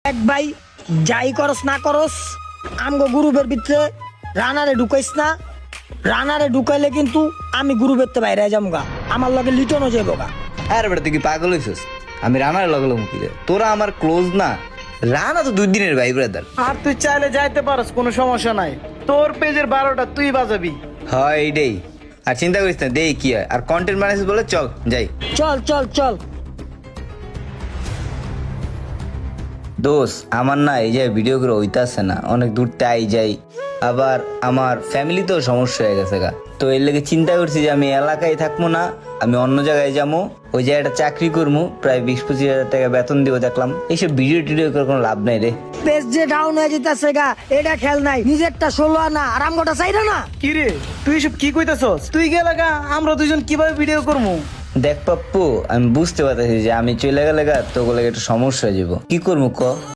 এক ভাই যাই করস না করস আমগো গ্রুপের ভিতরে রানারে ঢুকাইস না। রানারে ঢুকাইলে কিন্তু আমি গ্রুপের তো বাইরে যামগা, আমার লগে লিটনও যাবো গা। আরে বেটা তুই কি পাগল হইছিস? আমি রানার লগলো মুখিলে, তোরা আমার ক্লোজ না। রানা তো 2 দিনের ভাই ব্রাদার। আর তুই চাইলে যাইতে পারস, কোনো সমস্যা নাই। তোর পেজের 12টা তুই বাজাবি। হয় এইটাই, আর চিন্তা করিস না, দেই কি হয়। আর কন্টেন্ট বানাইছিস বলে চল যাই। চল চল চল। দোষ আমার না এই যে ভিডিও করে হইতাছে না, অনেক দূর তাই যাই, আবার আমার ফ্যামিলিতেও সমস্যা হয়ে গেছে গা। তো এর লেগে চিন্তা করছি যে আমি এলাকায় থাকবো না, আমি অন্য জায়গায় যাবো। ওই জায়গাটা চাকরি করবো, প্রায় 20-25 হাজার টাকা বেতন দিব। দেখলাম এইসব ভিডিও টিডিও করে কোনো লাভ নাই রে। পেজ যে ডাউন হয়ে যেতেছে গা, এটা খেল নাই, নিজেরটা 16 আনা আর আমগোটা চাইরা না। কি রে তুই সব কি কইতাছস? তুই গেলে গা আমরা দুজন কিভাবে ভিডিও করবো? দেখ পাপ্পু, আমি বুঝতে পারতেছি যে আমি চলে গেলে গা তোগুলো একটু সমস্যা হয়ে যাবো। কি করবো ক?